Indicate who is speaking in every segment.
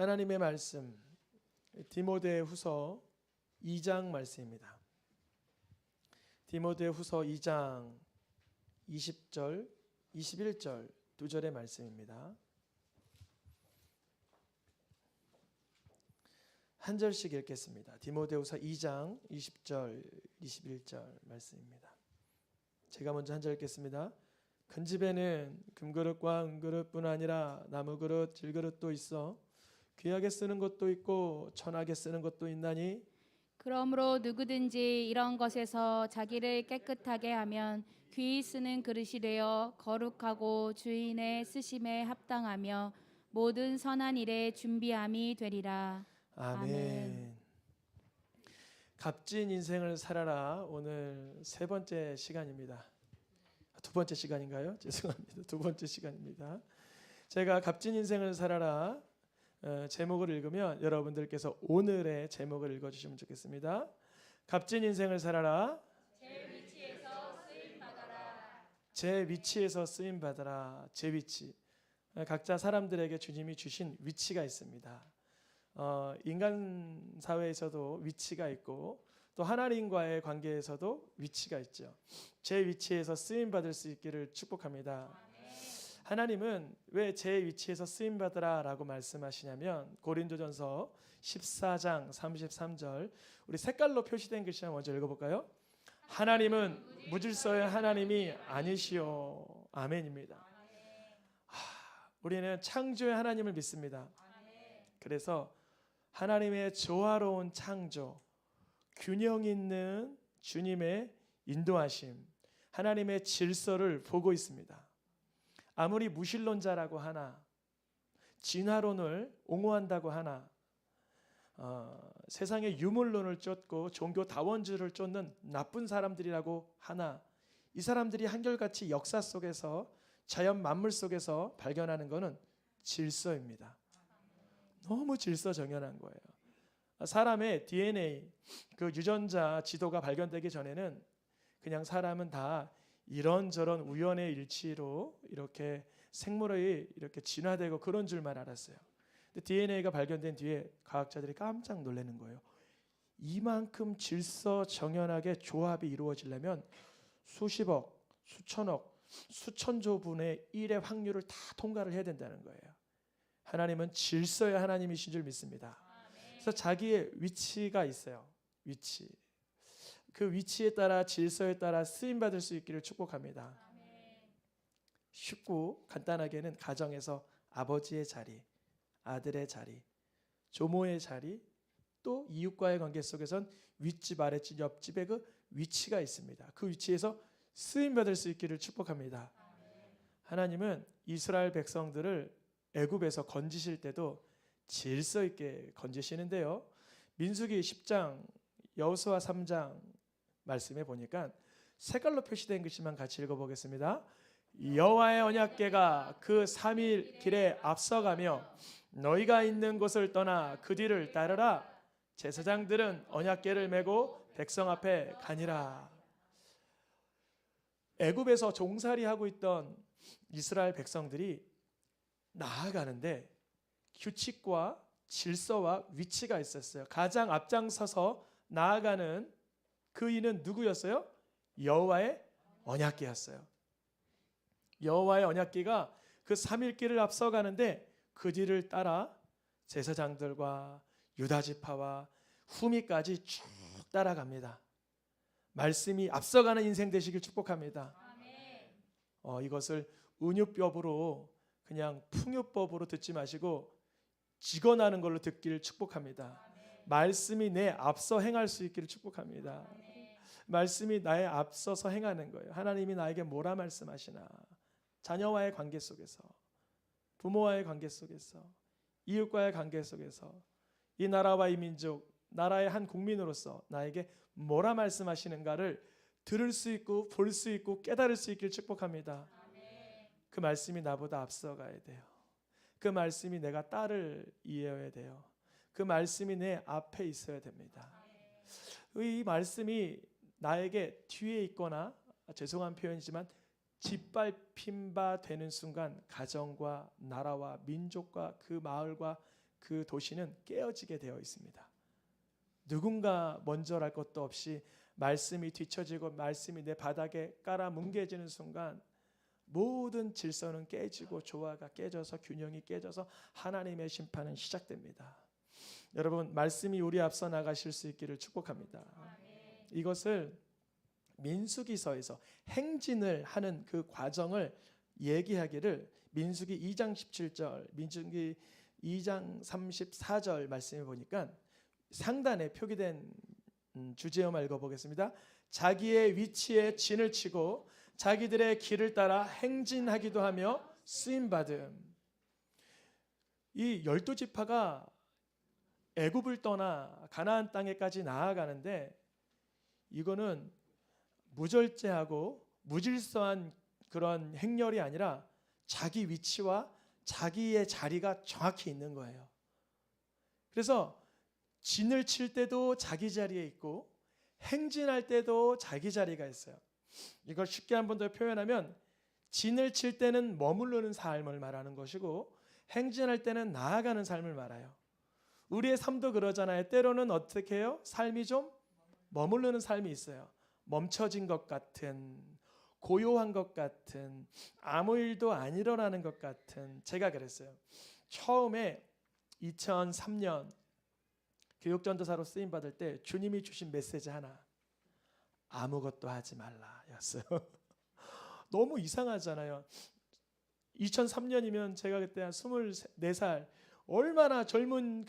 Speaker 1: 하나님의 말씀 디모데후서 2장 말씀입니다. 디모데후서 2장 20절, 21절 두 절의 말씀입니다. 한 절씩 읽겠습니다. 디모데후서 2장 20절, 21절 말씀입니다. 제가 먼저 한 절 읽겠습니다. 큰 집에는 금그릇과 은그릇뿐 아니라 나무그릇, 질그릇도 있어 귀하게 쓰는 것도 있고 천하게 쓰는 것도 있나니
Speaker 2: 그러므로 누구든지 이런 것에서 자기를 깨끗하게 하면 귀히 쓰는 그릇이 되어 거룩하고 주인의 쓰심에 합당하며 모든 선한 일에 준비함이 되리라.
Speaker 1: 아멘. 값진 인생을 살아라. 오늘 세 번째 시간입니다. 두 번째 시간인가요? 죄송합니다. 두 번째 시간입니다. 제가 값진 인생을 살아라 제목을 읽으면 여러분들께서 오늘의 제목을 읽어주시면 좋겠습니다. 값진 인생을 살아라.
Speaker 2: 제 위치에서 쓰임 받아라.
Speaker 1: 제 위치에서 쓰임 받아라. 제 위치. 각자 사람들에게 주님이 주신 위치가 있습니다. 인간 사회에서도 위치가 있고 또 하나님과의 관계에서도 위치가 있죠. 제 위치에서 쓰임 받을 수 있기를 축복합니다. 하나님은 왜 제 위치에서 쓰임 받으라 라고 말씀하시냐면 고린도전서 14장 33절 우리 색깔로 표시된 글씨 한번 먼저 읽어볼까요? 하나님은 무질서의 하나님이 아니시오. 아멘입니다. 우리는 창조의 하나님을 믿습니다. 그래서 하나님의 조화로운 창조, 균형 있는 주님의 인도하심, 하나님의 질서를 보고 있습니다. 아무리 무신론자라고 하나, 진화론을 옹호한다고 하나, 세상의 유물론을 쫓고 종교 다원주를 쫓는 나쁜 사람들이라고 하나, 이 사람들이 한결같이 역사 속에서 자연 만물 속에서 발견하는 것은 질서입니다. 너무 질서정연한 거예요. 사람의 DNA, 그 유전자 지도가 발견되기 전에는 그냥 사람은 다 이런저런 우연의 일치로 이렇게 생물이 이렇게 진화되고 그런 줄만 알았어요. 근데 DNA가 발견된 뒤에 과학자들이 깜짝 놀라는 거예요. 이만큼 질서정연하게 조합이 이루어지려면 수십억, 수천억, 수천조 분의 1의 확률을 다 통과를 해야 된다는 거예요. 하나님은 질서의 하나님이신 줄 믿습니다. 그래서 자기의 위치가 있어요. 위치. 그 위치에 따라 질서에 따라 쓰임받을 수 있기를 축복합니다. 쉽고 간단하게는 가정에서 아버지의 자리, 아들의 자리, 조모의 자리, 또 이웃과의 관계 속에선 윗집, 아랫집, 옆집의 그 위치가 있습니다. 그 위치에서 쓰임받을 수 있기를 축복합니다. 하나님은 이스라엘 백성들을 애굽에서 건지실 때도 질서 있게 건지시는데요. 민수기 10장, 여호수아 3장 말씀에 보니까 색깔로 표시된 글씨만 같이 읽어보겠습니다. 여호와의 언약궤가 그 3일 길에 앞서가며 너희가 있는 곳을 떠나 그 뒤를 따르라. 제사장들은 언약궤를 메고 백성 앞에 가니라. 애굽에서 종살이하고 있던 이스라엘 백성들이 나아가는데 규칙과 질서와 위치가 있었어요. 가장 앞장서서 나아가는 그 이는 누구였어요? 여호와의 언약궤였어요. 여호와의 언약궤가 그 3일 길을 앞서가는데 그 뒤를 따라 제사장들과 유다 지파와 후미까지 쭉 따라갑니다. 말씀이 앞서가는 인생 되시길 축복합니다. 이것을 은유법으로 그냥 풍요법으로 듣지 마시고 직언하는 걸로 듣기를 축복합니다. 말씀이 내 앞서 행할 수 있기를 축복합니다. 말씀이 나의 앞서서 행하는 거예요. 하나님이 나에게 뭐라 말씀하시나. 자녀와의 관계 속에서, 부모와의 관계 속에서, 이웃과의 관계 속에서, 이 나라와 이 민족, 나라의 한 국민으로서 나에게 뭐라 말씀하시는가를 들을 수 있고 볼 수 있고 깨달을 수 있기를 축복합니다. 그 말씀이 나보다 앞서가야 돼요. 그 말씀이 내가 따를 이어야 돼요. 그 말씀이 내 앞에 있어야 됩니다. 이 말씀이 나에게 뒤에 있거나 죄송한 표현이지만 짓밟힌 바 되는 순간 가정과 나라와 민족과 그 마을과 그 도시는 깨어지게 되어 있습니다. 누군가 먼저랄 것도 없이 말씀이 뒤처지고 말씀이 내 바닥에 깔아 뭉개지는 순간 모든 질서는 깨지고 조화가 깨져서 균형이 깨져서 하나님의 심판은 시작됩니다. 여러분, 말씀이 우리 앞서 나가실 수 있기를 축복합니다. 이것을 민수기서에서 행진을 하는 그 과정을 얘기하기를 민수기 2장 17절, 민수기 2장 34절 말씀해 보니까 상단에 표기된 주제어만 읽어보겠습니다. 자기의 위치에 진을 치고 자기들의 길을 따라 행진하기도 하며 쓰임받음. 이 12지파가 애굽을 떠나 가나안 땅에까지 나아가는데 이거는 무절제하고 무질서한 그런 행렬이 아니라 자기 위치와 자기의 자리가 정확히 있는 거예요. 그래서 진을 칠 때도 자기 자리에 있고 행진할 때도 자기 자리가 있어요. 이걸 쉽게 한 번 더 표현하면 진을 칠 때는 머무르는 삶을 말하는 것이고 행진할 때는 나아가는 삶을 말해요. 우리의 삶도 그러잖아요. 때로는 어떻게 해요? 삶이 좀 머무르는 삶이 있어요. 멈춰진 것 같은, 고요한 것 같은, 아무 일도 안 일어나는 것 같은. 제가 그랬어요. 처음에 2003년 교육전도사로 쓰임받을 때 주님이 주신 메시지 하나, 아무것도 하지 말라 였어요. 너무 이상하잖아요. 2003년이면 제가 그때 한 24살, 얼마나 젊은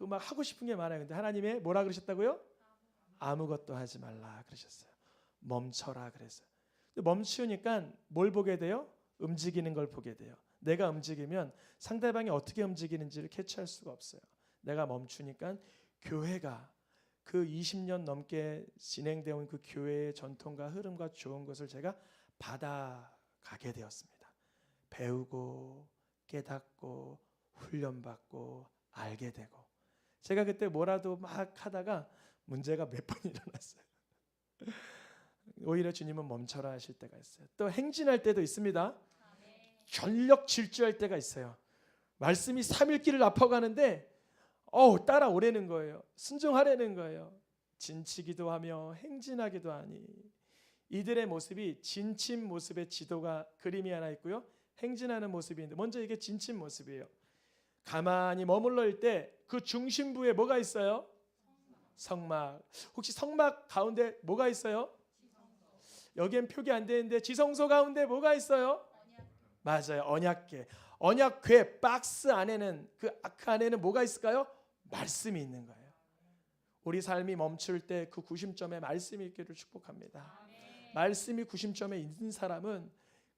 Speaker 1: 막 하고 싶은 게 많아요. 근데 하나님의 뭐라 그러셨다고요? 아무것도 하지 말라 그러셨어요. 멈춰라 그랬어요. 멈추니까 뭘 보게 돼요? 움직이는 걸 보게 돼요. 내가 움직이면 상대방이 어떻게 움직이는지를 캐치할 수가 없어요. 내가 멈추니까 교회가 그 20년 넘게 진행되어 온 그 교회의 전통과 흐름과 좋은 것을 제가 받아가게 되었습니다. 배우고 깨닫고 훈련받고 알게 되고, 제가 그때 뭐라도 막 하다가 문제가 몇 번 일어났어요. 오히려 주님은 멈춰라 하실 때가 있어요. 또 행진할 때도 있습니다. 전력 질주할 때가 있어요. 말씀이 3일 길을 아파가는데 따라오라는 거예요. 순종하라는 거예요. 진치기도 하며 행진하기도 하니. 이들의 모습이 진친 모습의 지도가 그림이 하나 있고요. 행진하는 모습이 있는데 먼저 이게 진친 모습이에요. 가만히 머물러 있을 때 그 중심부에 뭐가 있어요? 성막. 혹시 성막 가운데 뭐가 있어요? 여기엔 표기 안 되는데 지성소 가운데 뭐가 있어요? 맞아요. 언약궤. 언약궤 박스 안에는 그 아크 안에는 뭐가 있을까요? 말씀이 있는 거예요. 우리 삶이 멈출 때 그 구심점에 말씀이 있기를 축복합니다. 말씀이 구심점에 있는 사람은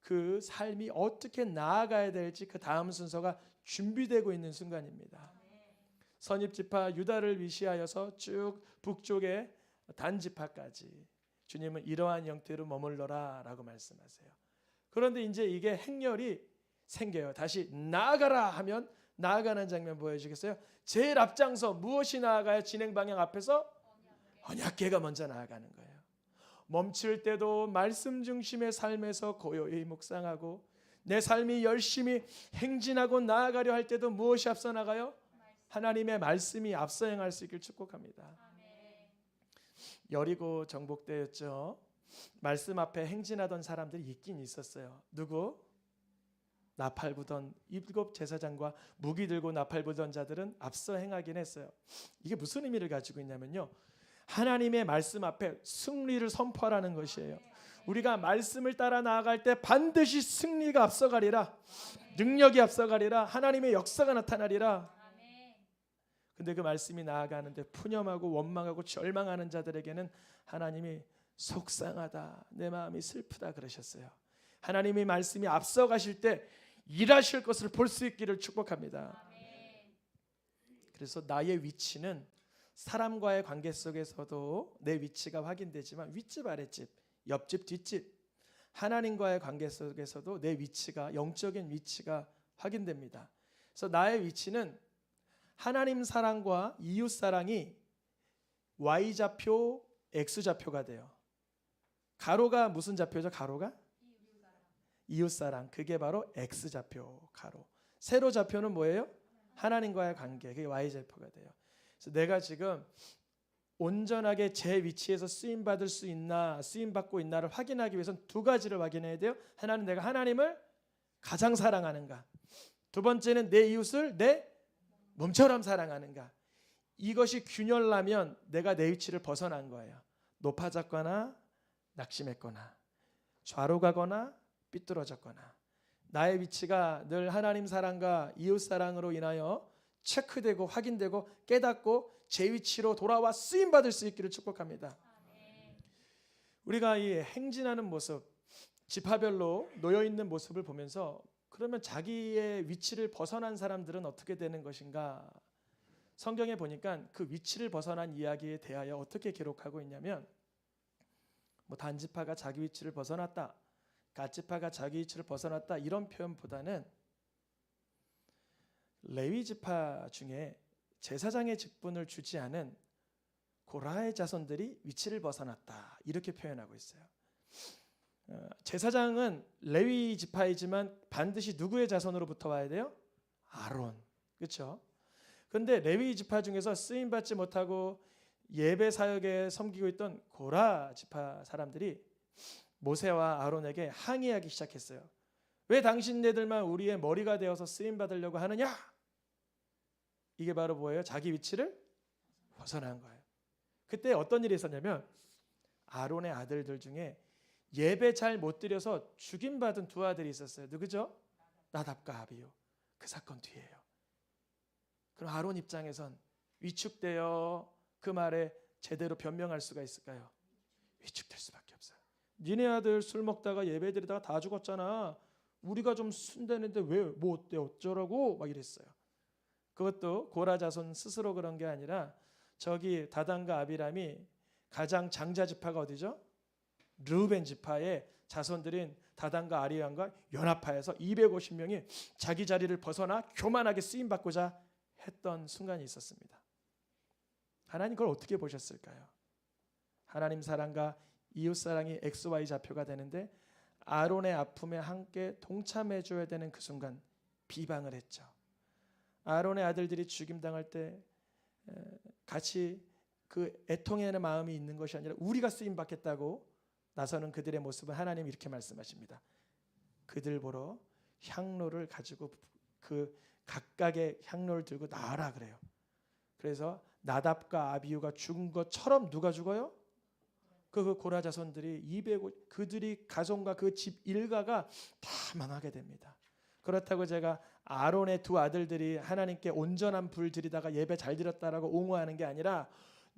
Speaker 1: 그 삶이 어떻게 나아가야 될지 그 다음 순서가 준비되고 있는 순간입니다. 선입지파 유다를 위시하여서 쭉 북쪽에 단지파까지 주님은 이러한 형태로 머물러라 라고 말씀하세요. 그런데 이제 이게 행렬이 생겨요. 다시 나아가라 하면 나아가는 장면 보여주겠어요? 제일 앞장서 무엇이 나아가요? 진행 방향 앞에서 언약궤가 먼저 나아가는 거예요. 멈출 때도 말씀 중심의 삶에서 고요히 묵상하고 내 삶이 열심히 행진하고 나아가려 할 때도 무엇이 앞서 나가요? 하나님의 말씀이 앞서 행할 수 있길 축복합니다. 여리고 정복 때였죠. 말씀 앞에 행진하던 사람들이 있긴 있었어요. 누구? 나팔 부던 7 제사장과 무기 들고 나팔 부던 자들은 앞서 행하긴 했어요. 이게 무슨 의미를 가지고 있냐면요, 하나님의 말씀 앞에 승리를 선포하라는 것이에요. 우리가 말씀을 따라 나아갈 때 반드시 승리가 앞서가리라, 능력이 앞서가리라, 하나님의 역사가 나타나리라. 근데 그 말씀이 나아가는데 푸념하고 원망하고 절망하는 자들에게는 하나님이 속상하다, 내 마음이 슬프다 그러셨어요. 하나님의 말씀이 앞서가실 때 일하실 것을 볼 수 있기를 축복합니다. 그래서 나의 위치는 사람과의 관계 속에서도 내 위치가 확인되지만 윗집 아랫집, 옆집 뒷집, 하나님과의 관계 속에서도 내 위치가, 영적인 위치가 확인됩니다. 그래서 나의 위치는 하나님 사랑과 이웃 사랑이 Y좌표, X좌표가 돼요. 가로가 무슨 좌표죠? 가로가? 이웃 사랑. 그게 바로 X좌표 가로. 세로 좌표는 뭐예요? 하나님과의 관계, 그게 Y절표가 돼요. 그래서 내가 지금 온전하게 제 위치에서 쓰임 받을 수 있나, 쓰임 받고 있나를 확인하기 위해서는 두 가지를 확인해야 돼요. 하나는 내가 하나님을 가장 사랑하는가, 두 번째는 내 이웃을 내 몸처럼 사랑하는가. 이것이 균열나면 내가 내 위치를 벗어난 거예요. 높아졌거나 낙심했거나 좌로 가거나 삐뚤어졌거나, 나의 위치가 늘 하나님 사랑과 이웃 사랑으로 인하여 체크되고 확인되고 깨닫고 제 위치로 돌아와 쓰임 받을 수 있기를 축복합니다. 우리가 이 행진하는 모습, 지파별로 놓여 있는 모습을 보면서 그러면 자기의 위치를 벗어난 사람들은 어떻게 되는 것인가? 성경에 보니까 그 위치를 벗어난 이야기에 대하여 어떻게 기록하고 있냐면, 뭐 단지파가 자기 위치를 벗어났다, 갓지파가 자기 위치를 벗어났다, 이런 표현보다는 레위 지파 중에 제사장의 직분을 주지 않은 고라의 자손들이 위치를 벗어났다, 이렇게 표현하고 있어요. 제사장은 레위 지파이지만 반드시 누구의 자손으로부터 와야 돼요? 아론. 그렇죠? 그런데 레위 지파 중에서 쓰임 받지 못하고 예배 사역에 섬기고 있던 고라 지파 사람들이 모세와 아론에게 항의하기 시작했어요. 왜 당신네들만 우리의 머리가 되어서 쓰임 받으려고 하느냐? 이게 바로 뭐예요? 자기 위치를 벗어난 거예요. 그때 어떤 일이 있었냐면, 아론의 아들들 중에 예배 잘 못 드려서 죽임받은 두 아들이 있었어요. 누구죠? 나답과 아비요. 그 사건 뒤에요. 그럼 아론 입장에선 위축되어 그 말에 제대로 변명할 수가 있을까요? 위축될 수밖에 없어요. 니네 아들 술 먹다가 예배 드리다가 다 죽었잖아. 우리가 좀 순대는데 왜 뭐 어때 어쩌라고 막 이랬어요. 그것도 고라 자손 스스로 그런 게 아니라 저기 다단과 아비람이 가장 장자 지파가 어디죠? 르우벤 지파의 자손들인 다단과 아리람과 연합하여서 250명이 자기 자리를 벗어나 교만하게 쓰임 받고자 했던 순간이 있었습니다. 하나님 그걸 어떻게 보셨을까요? 하나님 사랑과 이웃 사랑이 XY 좌표가 되는데 아론의 아픔에 함께 동참해 줘야 되는 그 순간 비방을 했죠. 아론의 아들들이 죽임당할 때 같이 그 애통하는 마음이 있는 것이 아니라 우리가 쓰임 받겠다고 나서는 그들의 모습은 하나님 이렇게 말씀하십니다. 그들 보러 향로를 가지고 그 각각의 향로를 들고 나와라 그래요. 그래서 나답과 아비후가 죽은 것처럼 누가 죽어요? 그 고라 자손들이 200, 그들이 가족과 그 집 일가가 다 망하게 됩니다. 그렇다고 제가 아론의 두 아들들이 하나님께 온전한 불 드리다가 예배 잘 드렸다라고 옹호하는 게 아니라,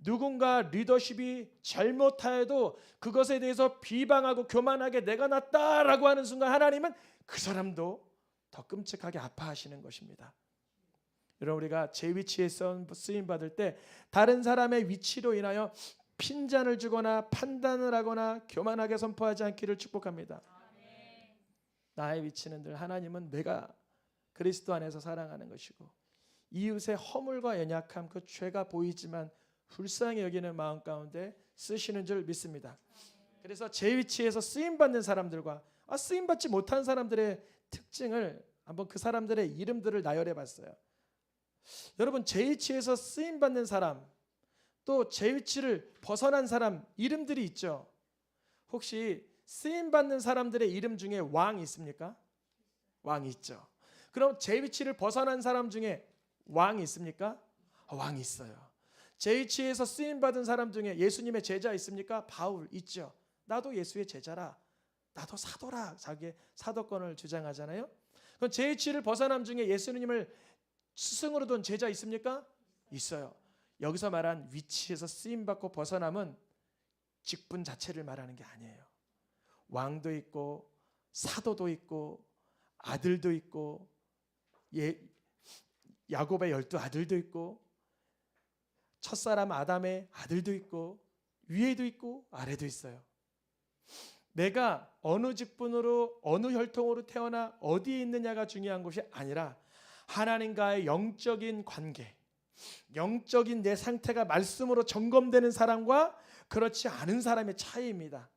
Speaker 1: 누군가 리더십이 잘못하여도 그것에 대해서 비방하고 교만하게 내가 낫다라고 하는 순간 하나님은 그 사람도 더 끔찍하게 아파하시는 것입니다. 여러분, 우리가 제 위치에 쓰임 받을 때 다른 사람의 위치로 인하여 핀잔을 주거나 판단을 하거나 교만하게 선포하지 않기를 축복합니다. 나의 위치는 늘 하나님은 내가 그리스도 안에서 사랑하는 것이고, 이웃의 허물과 연약함, 그 죄가 보이지만 불쌍히 여기는 마음 가운데 쓰시는 줄 믿습니다. 그래서 제 위치에서 쓰임받는 사람들과 쓰임받지 못한 사람들의 특징을 한번 그 사람들의 이름들을 나열해 봤어요. 여러분, 제 위치에서 쓰임받는 사람, 또 제 위치를 벗어난 사람 이름들이 있죠. 혹시 쓰임받는 사람들의 이름 중에 왕이 있습니까? 왕이 있죠. 그럼 제 위치를 벗어난 사람 중에 왕이 있습니까? 왕이 있어요. 제 위치에서 쓰임받은 사람 중에 예수님의 제자 있습니까? 바울 있죠. 나도 예수의 제자라, 나도 사도라, 자기의 사도권을 주장하잖아요. 그럼 제 위치를 벗어남 중에 예수님을 스승으로 둔 제자 있습니까? 있어요. 여기서 말한 위치에서 쓰임받고 벗어남은 직분 자체를 말하는 게 아니에요. 왕도 있고 사도도 있고 아들도 있고 야곱의 12 아들도 있고 첫사람 아담의 아들도 있고 위에도 있고 아래도 있어요. 내가 어느 직분으로 어느 혈통으로 태어나 어디에 있느냐가 중요한 것이 아니라 하나님과의 영적인 관계, 영적인 내 상태가 말씀으로 점검되는 사람과 그렇지 않은 사람의 차이입니다.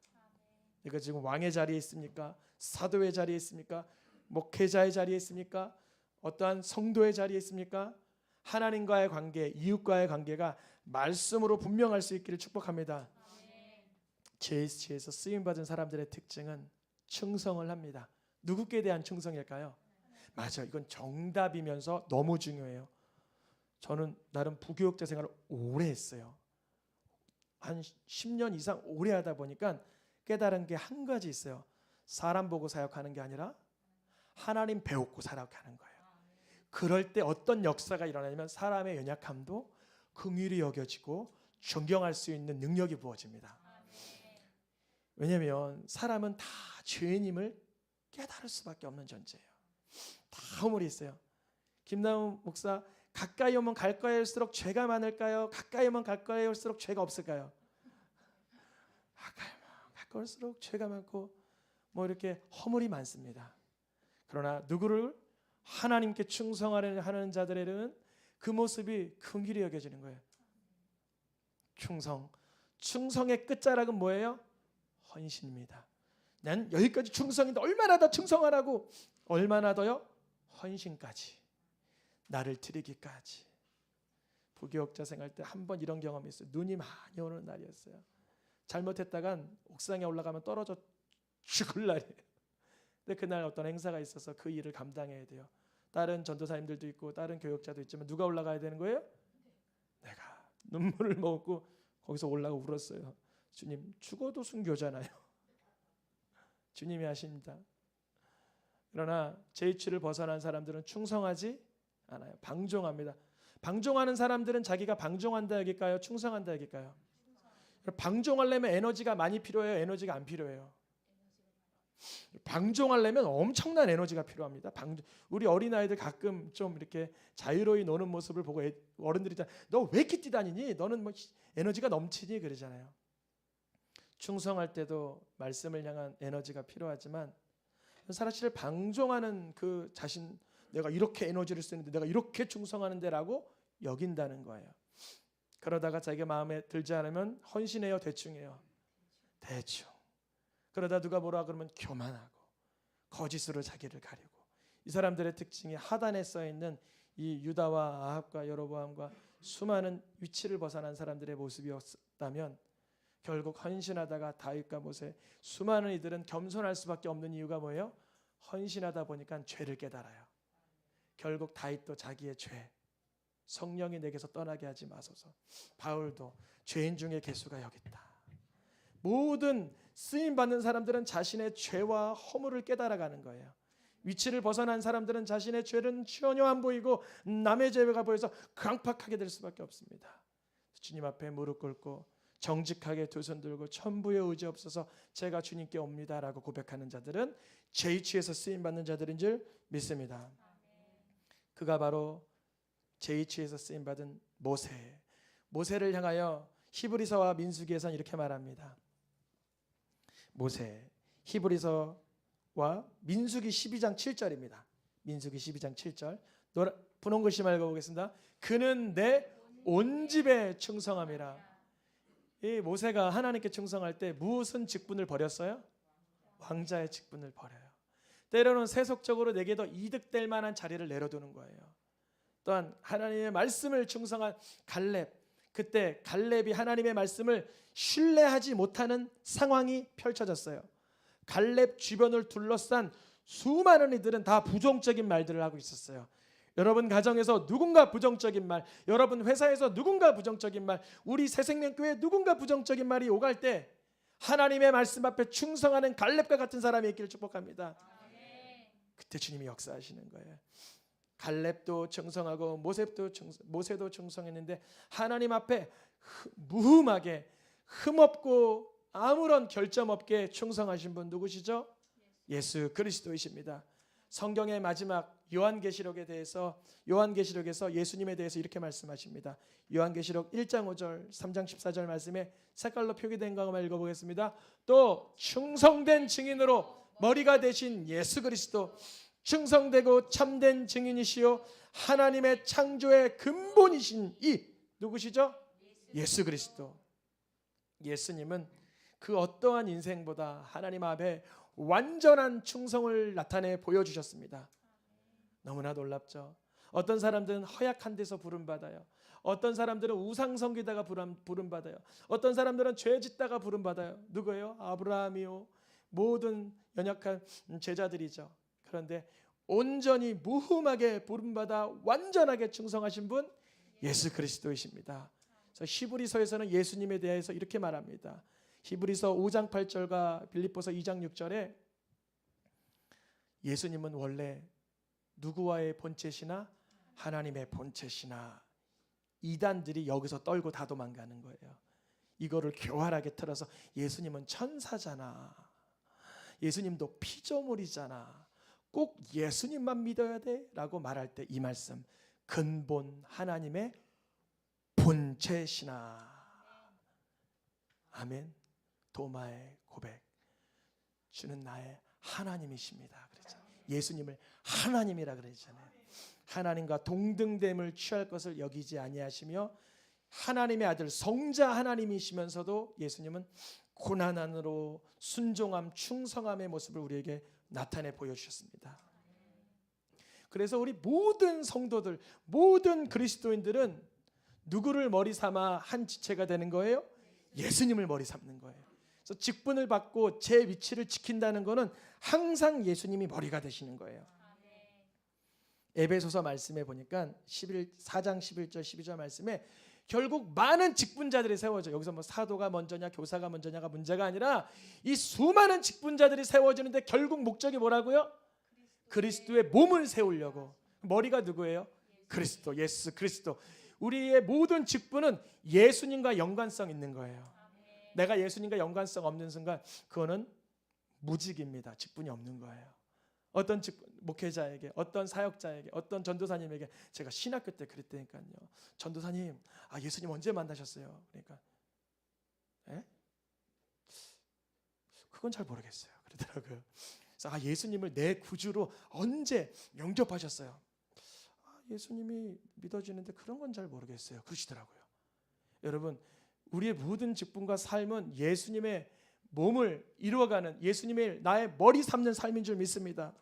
Speaker 1: 내가 지금 왕의 자리에 있습니까? 사도의 자리에 있습니까? 목회자의 자리에 있습니까? 어떠한 성도의 자리에 있습니까? 하나님과의 관계, 이웃과의 관계가 말씀으로 분명할 수 있기를 축복합니다. JSC에서 쓰임받은 사람들의 특징은 충성을 합니다. 누구께 대한 충성일까요? 맞아요. 이건 정답이면서 너무 중요해요. 저는 나름 부교육자 생활을 오래 했어요. 한 10년 이상 오래 하다 보니까 깨달은 게 한 가지 있어요. 사람 보고 사역하는 게 아니라 하나님 배우고 살아가는 거예요. 그럴 때 어떤 역사가 일어나냐면 사람의 연약함도 긍휼히 여겨지고 존경할 수 있는 능력이 부어집니다. 왜냐하면 사람은 다 죄인임을 깨달을 수밖에 없는 존재예요. 다 허물이 있어요. 김나훈 목사, 가까이 오면 갈까이 올수록 죄가 많을까요? 가까이 오면 갈까이 올수록 죄가 없을까요? 가까이 오면 가까이 올수록 죄가 많고 뭐 이렇게 허물이 많습니다. 그러나 누구를 하나님께 충성하려 하는 자들에게는 그 모습이 긍휼히 여겨지는 거예요. 충성의 끝자락은 뭐예요? 헌신입니다. 난 여기까지 충성인데 얼마나 더 충성하라고, 얼마나 더요? 헌신까지, 나를 드리기까지. 부교육자 생활 때 한 번 이런 경험이 있어요. 눈이 많이 오는 날이었어요. 잘못했다간 옥상에 올라가면 떨어져 죽을 날이에요. 근데 그날 어떤 행사가 있어서 그 일을 감당해야 돼요. 다른 전도사님들도 있고 다른 교육자도 있지만 누가 올라가야 되는 거예요? 내가. 눈물을 먹고 거기서 올라가 울었어요. 주님, 죽어도 순교잖아요. 주님이 하십니다. 그러나 JH를 벗어난 사람들은 충성하지 않아요. 방종합니다. 방종하는 사람들은 자기가 방종한다 여길까요? 충성한다 여길까요? 방종하려면 에너지가 많이 필요해요? 에너지가 안 필요해요? 방종하려면 엄청난 에너지가 필요합니다. 우리 어린아이들 가끔 좀 이렇게 자유로이 노는 모습을 보고 어른들이 너 왜 이렇게 뛰다니니? 너는 뭐 에너지가 넘치니? 그러잖아요. 충성할 때도 말씀을 향한 에너지가 필요하지만 사실 방종하는 그 자신, 내가 이렇게 에너지를 쓰는데 내가 이렇게 충성하는데 라고 여긴다는 거예요. 그러다가 자기가 마음에 들지 않으면 헌신해요? 대충해요? 대충. 그러다 누가 뭐라 그러면 교만하고 거짓으로 자기를 가리고. 이 사람들의 특징이 하단에 써있는 이 유다와 아합과 여로보암과 수많은 위치를 벗어난 사람들의 모습이었다면 결국 헌신하다가 다윗과 모세, 수많은 이들은 겸손할 수밖에 없는 이유가 뭐예요? 헌신하다 보니까 죄를 깨달아요. 결국 다윗도 자기의 죄, 성령이 내게서 떠나게 하지 마소서. 바울도 죄인 중에 개수가 여기 있다. 모든 쓰임 받는 사람들은 자신의 죄와 허물을 깨달아가는 거예요. 위치를 벗어난 사람들은 자신의 죄는 전혀 안 보이고 남의 죄가 보여서 강팍하게 될 수밖에 없습니다. 주님 앞에 무릎 꿇고 정직하게 두 손 들고 천부의 의지 없어서 제가 주님께 옵니다라고 고백하는 자들은 JH에서 쓰임 받는 자들인 줄 믿습니다. 그가 바로 JH에서 쓰임 받은 모세를 향하여 히브리서와 민수기에서는 이렇게 말합니다. 모세, 히브리서와 민수기 12장 7절입니다. 민수기 12장 7절. 분홍 글씨 말고 보겠습니다. 그는 내 온 집에 충성함이라. 이 모세가 하나님께 충성할 때 무슨 직분을 버렸어요? 왕자의 직분을 버려요. 때로는 세속적으로 내게 더 이득될 만한 자리를 내려두는 거예요. 또한 하나님의 말씀을 충성한 갈렙, 그때 갈렙이 하나님의 말씀을 신뢰하지 못하는 상황이 펼쳐졌어요. 갈렙 주변을 둘러싼 수많은 이들은 다 부정적인 말들을 하고 있었어요. 여러분 가정에서 누군가 부정적인 말, 여러분 회사에서 누군가 부정적인 말, 우리 새생명교회에 누군가 부정적인 말이 오갈 때 하나님의 말씀 앞에 충성하는 갈렙과 같은 사람이 있기를 축복합니다. 그때 주님이 역사하시는 거예요. 갈렙도 충성하고 모세도 충성했는데 하나님 앞에 무흠하게 흠없고 아무런 결점 없게 충성하신 분 누구시죠? 예수 그리스도이십니다. 성경의 마지막 요한계시록에서 예수님에 대해서 이렇게 말씀하십니다. 요한계시록 1장 5절 3장 14절 말씀에 색깔로 표기된 거 한번 읽어보겠습니다. 또 충성된 증인으로 머리가 되신 예수 그리스도, 충성되고 참된 증인이시요 하나님의 창조의 근본이신 이 누구시죠? 예수 그리스도. 예수님은 그 어떠한 인생보다 하나님 앞에 완전한 충성을 나타내 보여주셨습니다. 너무나 놀랍죠. 어떤 사람들은 허약한 데서 부름받아요. 어떤 사람들은 우상 섬기다가 부름받아요. 어떤 사람들은 죄 짓다가 부름받아요. 누구예요? 아브라함이요. 모든 연약한 제자들이죠. 그런데 온전히 무흠하게 부름받아 완전하게 충성하신 분 예수 그리스도이십니다. 그래서 히브리서에서는 예수님에 대해서 이렇게 말합니다. 히브리서 5장 8절과 빌립보서 2장 6절에 예수님은 원래 누구와의 본체시나 하나님의 본체시나, 이단들이 여기서 떨고 다 도망가는 거예요. 이거를 교활하게 틀어서 예수님은 천사잖아, 예수님도 피조물이잖아, 꼭 예수님만 믿어야 돼 라고 말할 때 이 말씀, 근본 하나님의 본체시나. 아멘. 도마의 고백, 주는 나의 하나님이십니다 그랬죠. 예수님을 하나님이라 그랬잖아요. 하나님과 동등됨을 취할 것을 여기지 아니하시며 하나님의 아들 성자 하나님이시면서도 예수님은 고난함으로 순종함 충성함의 모습을 우리에게 나타내 보여주셨습니다. 그래서 우리 모든 성도들, 모든 그리스도인들은 누구를 머리 삼아 한 지체가 되는 거예요? 예수님을 머리 삼는 거예요. 그래서 직분을 받고 제 위치를 지킨다는 것은 항상 예수님이 머리가 되시는 거예요. 에베소서 말씀에 보니까 4장 11절 12절 말씀에 결국 많은 직분자들이 세워져. 여기서 뭐 사도가 먼저냐 교사가 먼저냐가 문제가 아니라 이 수많은 직분자들이 세워지는데 결국 목적이 뭐라고요? 그리스도의 몸을 세우려고. 머리가 누구예요? 그리스도, 예수 그리스도. 우리의 모든 직분은 예수님과 연관성 있는 거예요. 내가 예수님과 연관성 없는 순간 그거는 무직입니다. 직분이 없는 거예요. 어떤 목회자에게, 어떤 사역자에게, 어떤 전도사님에게 제가 신학교 때 그랬다니까요. 전도사님, 예수님 언제 만나셨어요? 그러니까 그건 잘 모르겠어요. 그러더라고요. 그래서 예수님을 내 구주로 언제 영접하셨어요? 예수님이 믿어지는데 그런 건 잘 모르겠어요. 그러시더라고요. 여러분, 우리의 모든 직분과 삶은 예수님의 몸을 이루어가는, 예수님의 나의 머리 삼는 삶인 줄 믿습니다.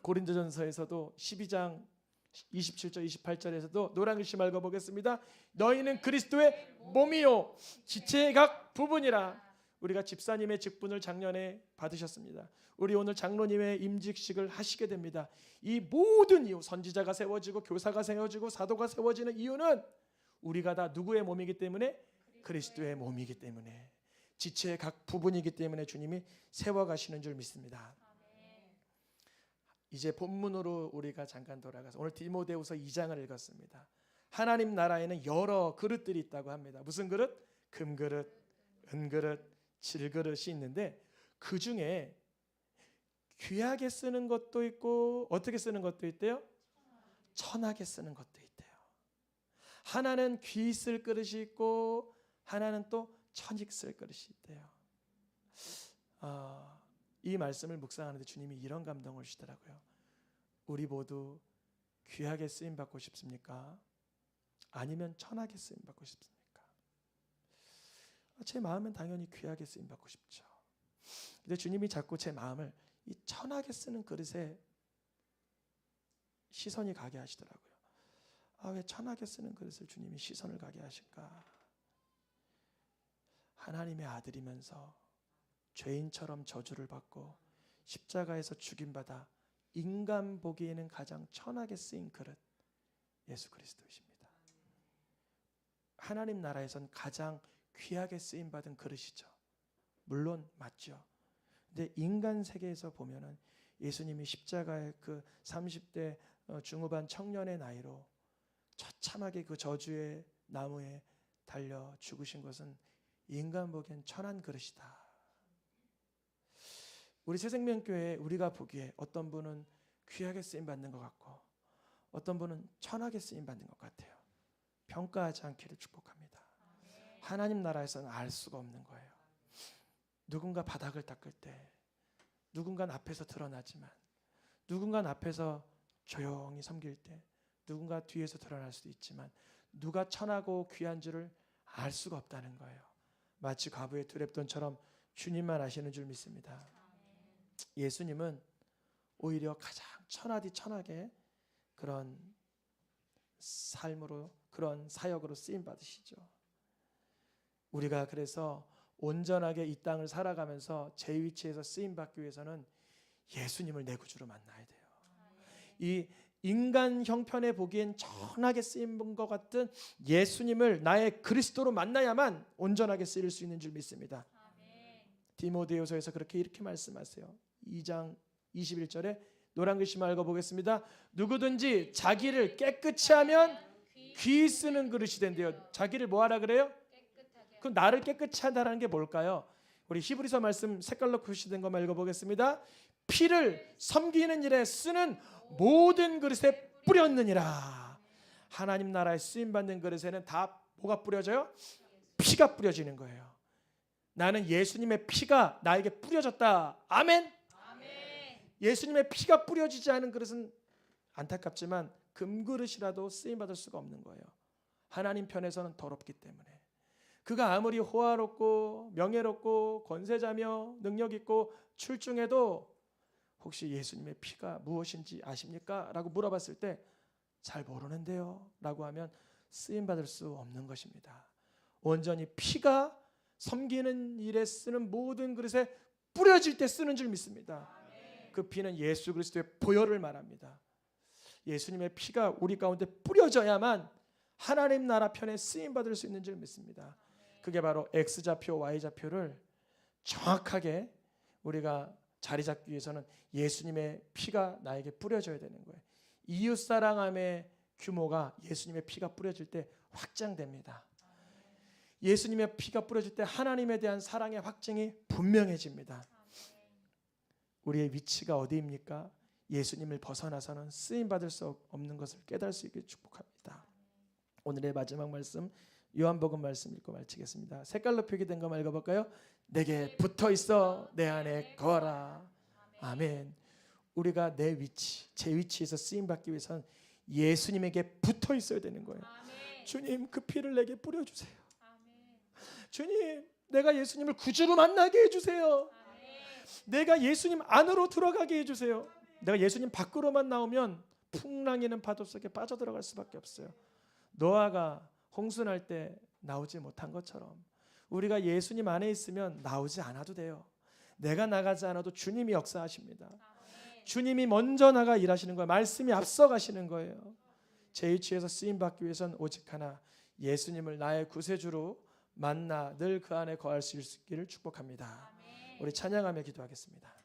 Speaker 1: 고린도전서에서도 12장 27절 28절에서도 노란 글씨 말고 보겠습니다. 너희는 그리스도의 몸이요 지체의 각 부분이라. 우리가 집사님의 직분을 작년에 받으셨습니다. 우리 오늘 장로님의 임직식을 하시게 됩니다. 이 모든 이유, 선지자가 세워지고 교사가 세워지고 사도가 세워지는 이유는 우리가 다 누구의 몸이기 때문에? 그리스도의 몸이기 때문에, 지체의 각 부분이기 때문에 주님이 세워가시는 줄 믿습니다. 이제 본문으로 우리가 잠깐 돌아가서 오늘 디모데후서 2장을 읽었습니다. 하나님 나라에는 여러 그릇들이 있다고 합니다. 무슨 그릇? 금그릇, 은그릇, 질그릇이 있는데 그 중에 귀하게 쓰는 것도 있고 어떻게 쓰는 것도 있대요? 천하게 쓰는 것도 있대요. 하나는 귀 쓸 그릇이 있고 하나는 또 천익 쓸 그릇이 있대요. 이 말씀을 묵상하는데 주님이 이런 감동을 주시더라고요. 우리 모두 귀하게 쓰임 받고 싶습니까? 아니면 천하게 쓰임 받고 싶습니까? 제 마음은 당연히 귀하게 쓰임 받고 싶죠. 근데 주님이 자꾸 제 마음을 이 천하게 쓰는 그릇에 시선이 가게 하시더라고요. 왜 천하게 쓰는 그릇을 주님이 시선을 가게 하실까? 하나님의 아들이면서 죄인처럼 저주를 받고 십자가에서 죽임받아 인간 보기에는 가장 천하게 쓰인 그릇, 예수 그리스도이십니다. 하나님 나라에선 가장 귀하게 쓰임받은 그릇이죠. 물론 맞죠. 근데 인간 세계에서 보면은 예수님이 십자가의 그 30대 중후반 청년의 나이로 처참하게 그 저주의 나무에 달려 죽으신 것은 인간 보기엔 천한 그릇이다. 우리 새생명교회 우리가 보기에 어떤 분은 귀하게 쓰임받는 것 같고 어떤 분은 천하게 쓰임받는 것 같아요. 평가하지 않기를 축복합니다. 하나님 나라에서는 알 수가 없는 거예요. 누군가 바닥을 닦을 때, 누군가 앞에서 드러나지만, 누군가 앞에서 조용히 섬길 때, 누군가 뒤에서 드러날 수도 있지만 누가 천하고 귀한 줄을 알 수가 없다는 거예요. 마치 과부의 두렙돈처럼 주님만 아시는 줄 믿습니다. 예수님은 오히려 가장 천하디 천하게 그런 삶으로, 그런 사역으로 쓰임 받으시죠. 우리가 그래서 온전하게 이 땅을 살아가면서 제 위치에서 쓰임 받기 위해서는 예수님을 내 구주로 만나야 돼요. 이 인간 형편에 보기엔 천하게 쓰임 것 같은 예수님을 나의 그리스도로 만나야만 온전하게 쓰일 수 있는 줄 믿습니다. 디모데후서에서 이렇게 말씀하세요. 2장 21절에 노란 글씨만 읽어보겠습니다. 누구든지 자기를 깨끗이 하면 귀 쓰는 그릇이 된대요. 자기를 뭐 하라 그래요? 그 나를 깨끗이 한다는 게 뭘까요? 우리 히브리서 말씀 색깔로 표시된 것만 읽어보겠습니다. 피를 섬기는 일에 쓰는 모든 그릇에 뿌렸느니라. 하나님 나라에 쓰임받는 그릇에는 다 뭐가 뿌려져요? 피가 뿌려지는 거예요. 나는 예수님의 피가 나에게 뿌려졌다. 아멘. 예수님의 피가 뿌려지지 않은 그릇은 안타깝지만 금그릇이라도 쓰임받을 수가 없는 거예요. 하나님 편에서는 더럽기 때문에. 그가 아무리 호화롭고 명예롭고 권세자며 능력 있고 출중해도 혹시 예수님의 피가 무엇인지 아십니까? 라고 물어봤을 때 잘 모르는데요 라고 하면 쓰임받을 수 없는 것입니다. 온전히 피가 섬기는 일에 쓰는 모든 그릇에 뿌려질 때 쓰는 줄 믿습니다. 그 피는 예수 그리스도의 보혈을 말합니다. 예수님의 피가 우리 가운데 뿌려져야만 하나님 나라 편에 쓰임받을 수 있는 줄 믿습니다. 그게 바로 X좌표, Y좌표를 정확하게 우리가 자리 잡기 위해서는 예수님의 피가 나에게 뿌려져야 되는 거예요. 이웃사랑함의 규모가 예수님의 피가 뿌려질 때 확장됩니다. 예수님의 피가 뿌려질 때 하나님에 대한 사랑의 확증이 분명해집니다. 우리의 위치가 어디입니까? 예수님을 벗어나서는 쓰임받을 수 없는 것을 깨달을 수 있게 축복합니다. 오늘의 마지막 말씀 요한복음 말씀 읽고 마치겠습니다. 색깔로 표기된 거 읽어볼까요? 내게 붙어있어 내 안에 거하라. 아멘. 우리가 내 위치, 제 위치에서 쓰임받기 위해서는 예수님에게 붙어있어야 되는 거예요. 주님 그 피를 내게 뿌려주세요. 주님 내가 예수님을 구주로 만나게 해주세요. 내가 예수님 안으로 들어가게 해주세요. 내가 예수님 밖으로만 나오면 풍랑이는 파도 속에 빠져들어갈 수밖에 없어요. 노아가 홍수날 때 나오지 못한 것처럼 우리가 예수님 안에 있으면 나오지 않아도 돼요. 내가 나가지 않아도 주님이 역사하십니다. 주님이 먼저 나가 일하시는 거예요. 말씀이 앞서 가시는 거예요. 제 위치에서 쓰임받기 위해서는 오직 하나, 예수님을 나의 구세주로 만나 늘 그 안에 거할 수 있기를 축복합니다. 우리 찬양하며 기도하겠습니다.